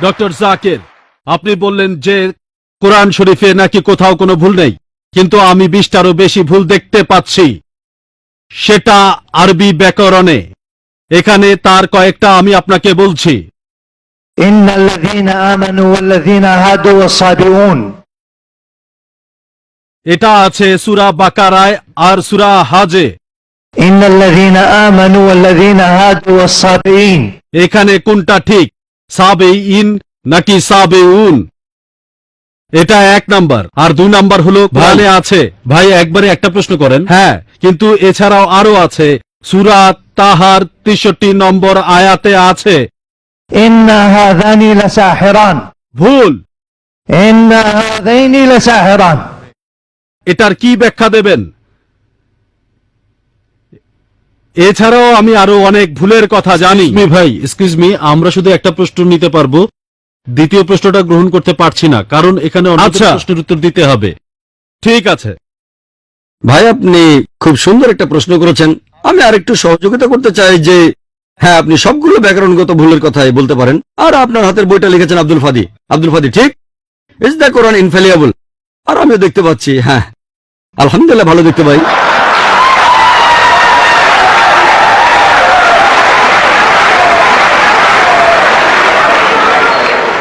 Doctor Zakir, আপনি বললেন যে কোরআন শরীফে নাকি কোথাও কোনো ভুল নেই, কিন্তু আমি 20টারও বেশি ভুল দেখতে পাচ্ছি, সেটা আরবি ব্যাকরণে। এখানে তার কয়েকটা আমি আপনাকে বলছি। ইন্নাল্লাযীনা আমানু ওয়াল্লাযীনা হাদু ওয়াস-সাবিউন, এটা আছে সূরা বাকারায় আর সূরা হাজে। ইন্নাল্লাযীনা আমানু ওয়াল্লাযীনা হাদু ওয়াস-সাবিঈন, এখানে কোনটা ঠিক, সাবেইন নাকি সাবেউন? এটা 1 নাম্বার। আর 2 নাম্বার হলো কোরআনে আছে। ভাই একবারে একটা প্রশ্ন করেন। হ্যাঁ, কিন্তু এছাড়াও আরো আছে। সূরা তাহার 63 নম্বর আয়াতে আছে ইন্না হাযানি লাসাহিরান, ভুল। ইন্না হাযাইনি লাসাহিরান। এটার কি ব্যাখ্যা দেবেন? এছাড়াও আমি আরো অনেক ভুলের কথা জানি। ভাই এক্সকিউজ মি, আমরা শুধু একটা প্রশ্ন নিতে পারবো, দ্বিতীয় প্রশ্নটা গ্রহণ করতে পারছি না, কারণ এখানে অনেক প্রশ্নের উত্তর দিতে হবে। ঠিক আছে ভাই, আপনি খুব সুন্দর একটা প্রশ্ন করেছেন। আমি আরেকটু সহযোগিতা করতে চাই যে হ্যাঁ, আপনি সবগুলো ব্যাকরণগত ভুলের কথাই বলতে পারেন। আর আপনার হাতের বইটা লিখেছেন আব্দুল ফাদি। আব্দুল ফাদি ঠিক, ইজ দ্য কোরআন ইনফ্যালিয়েবল? আর আমিও দেখতে পাচ্ছি, হ্যাঁ আলহামদুলিল্লাহ ভালো দেখতে পাই।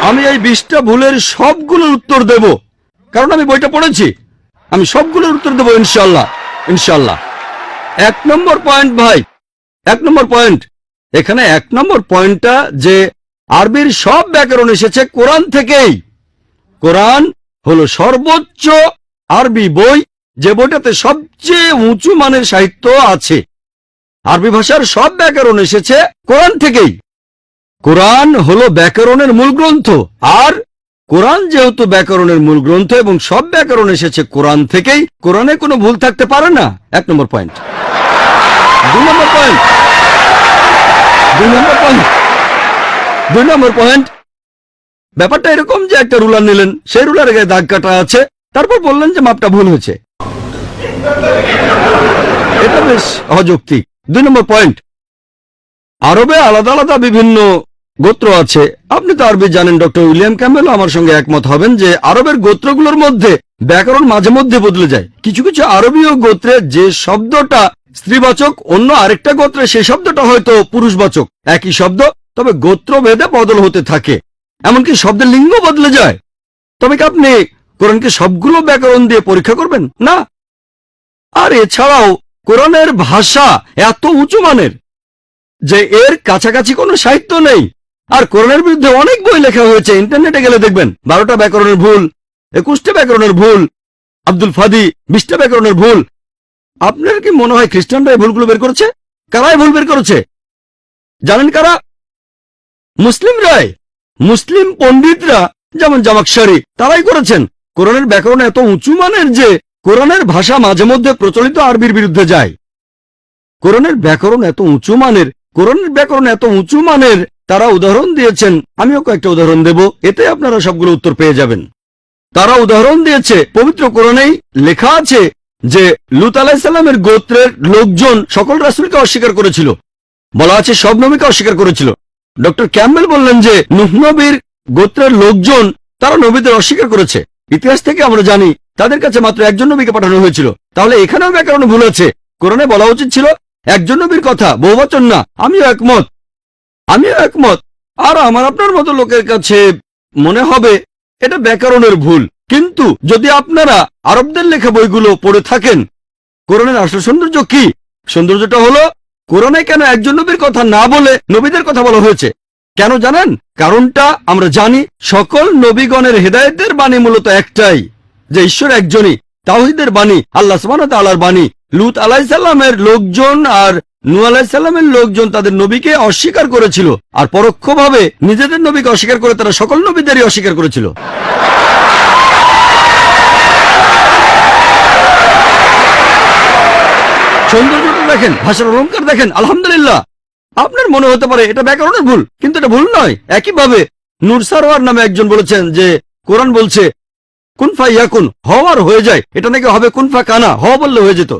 আমি এই 20টা ভুলের সবগুলোর উত্তর দেব, কারণ আমি বইটা পড়েছি। আমি সবগুলোর উত্তর দেব ইনশাআল্লাহ, ইনশাআল্লাহ। 1 নম্বর পয়েন্ট ভাই, 1 নম্বর পয়েন্ট। এখানে 1 নম্বর পয়েন্টটা যে আরবির সব ব্যাকরণ এসেছে কোরআন থেকেই। কোরআন হলো সর্বোচ্চ আরবি বই, যে বইটাতে সবচেয়ে উঁচু মানের সাহিত্য আছে। আরবি ভাষার সব ব্যাকরণ এসেছে কোরআন থেকেই। কোরআন হলো ব্যাকরণের মূল গ্রন্থ, আর কোরআন যেহেতু ব্যাকরণের মূল গ্রন্থ এবং সব ব্যাকরণ এসেছে কোরআন থেকেই, কোরআনে কোনো ভুল থাকতে পারে না। 1 নম্বর পয়েন্ট। 2 নম্বর পয়েন্ট, 2 নম্বর পয়েন্ট, 2 নম্বর পয়েন্ট। ব্যাপারটা এরকম যে একটা রুলার নিলেন, সেই রুলারে গায়ে দাগ কাটা আছে, তারপর বললেন যে মাপটা ভুল হয়েছে। এটা বেশ অযৌক্তিক। 2 নম্বর পয়েন্ট, আরবে আলাদা আলাদা বিভিন্ন গোত্র আছে। আপনি তো আরবি জানেন, ডক্টর উইলিয়াম ক্যাম্বেলও আমার সঙ্গে একমত হবেন যে আরবের গোত্রগুলোর মধ্যে ব্যাকরণ মাঝে মধ্যে বদলে যায়। কিছু কিছু আরবীয় গোত্রে যে শব্দটা স্ত্রীবাচক, অন্য আরেকটা গোত্রে সেই শব্দটা হয়তো পুরুষবাচক। একই শব্দ, তবে গোত্র ভেদে বদল হতে থাকে। এমনকি শব্দের লিঙ্গ বদলে যায়। তবে কি আপনি কোরআনকে সবগুলো ব্যাকরণ দিয়ে পরীক্ষা করবেন? না। আর এছাড়াও কোরআনের ভাষা এত উঁচু মানের যে এর কাছাকাছি কোনো সাহিত্য নেই। আর কোরআনের বিরুদ্ধে অনেক বই লেখা হয়েছে, ইন্টারনেটে গেলে দেখবেন 12টা ব্যাকরণের ভুল, 21টা ব্যাকরণের ভুল, আব্দুল ফাদি 20টা ব্যাকরণের ভুল। আপনার কি মনে হয় খ্রিস্টানরা এই ভুলগুলো বের করেছে? কারাই ভুল বের করেছে জানেন? কারা? মুসলিমরাই। মুসলিম পণ্ডিতরা, যেমন জামাকশারি, তারাই করেছেন। কোরআনের ব্যাকরণ এত উঁচু মানের যে কোরআনের ভাষা মাঝে মধ্যে প্রচলিত আরবির বিরুদ্ধে যায়। কোরআনের ব্যাকরণ এত উঁচু মানের, কোরআনের ব্যাকরণ এত উঁচু মানের, তারা উদাহরণ দিয়েছেন। আমিও কয়েকটা উদাহরণ দেব, এতে আপনারা সবগুলো উত্তর পেয়ে যাবেন। তারা উদাহরণ দিয়েছে, পবিত্র কোরআনেই লেখা আছে যে লূত আলাইহিস সালামের গোত্রের লোকজন সকল রাসূলকে অস্বীকার করেছিল। বলা আছে সব নবীকে অস্বীকার করেছিল। ডক্টর ক্যাম্বেল বললেন যে নূহ নবীর গোত্রের লোকজন, তারা নবীদের অস্বীকার করেছে। ইতিহাস থেকে আমরা জানি তাদের কাছে মাত্র একজন নবীকে পাঠানো হয়েছিল। তাহলে এখানেও ব্যাকরণ ভুল আছে। কোরআনে বলা উচিত ছিল একজন নবীর কথা, বহুবচন না। আমিও একমত, আমিও একমত। আর আমার আপনার মতো লোকের কাছে মনে হবে এটা ব্যাকরণের ভুল। কিন্তু যদি আপনারা আরবদের লেখা বইগুলো পড়ে থাকেন, কোরআনের আসল সৌন্দর্য কি? সৌন্দর্যটা হলো কোরআনে কেন একজন নবীর কথা না বলে নবীদের কথা বলা হয়েছে। কেন জানেন? কারণটা আমরা জানি। সকল নবীগণের হেদায়েতের বাণী মূলত একটাই, যে ঈশ্বর একজনই, তাওহীদের বাণী, আল্লাহ সুবহানাহু ওয়া তাআলার বাণী। লূত আলাইহিস সালামের লোকজন আর নূহ আলাইহিস সালামের লোকজন তাদের নবীকে অস্বীকার করেছিল, আর পরোক্ষভাবে নিজেদের নবীকে অস্বীকার করে তারা সকল নবীদেরই অস্বীকার করেছিল। সৌন্দর্যটা দেখেন, ভাষার অলঙ্কার দেখেন। আলহামদুলিল্লাহ। আপনার মনে হতে পারে এটা ব্যাকরণের ভুল, কিন্তু এটা ভুল নয়। একইভাবে নূর সারোয়ার নামে একজন বলেছেন যে কোরআন বলছে কুন ফায়াকুন, হওয়ার হয়ে যায়। এটা নাকি হবে কুন ফা কানা, হওয়া বললে হয়ে যেত।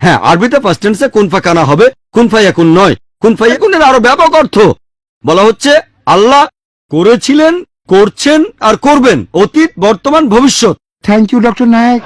হ্যাঁ, আরবিতে ফার্স্ট টেন্সে কুন ফা কানা হবে, কুন ফায়াকুন নয়। কুন ফায়াকুনের আরো ব্যাপক অর্থ। বলা হচ্ছে আল্লাহ করেছিলেন, করছেন আর করবেন, অতীত, বর্তমান, ভবিষ্যৎ। Thank you doctor Naik.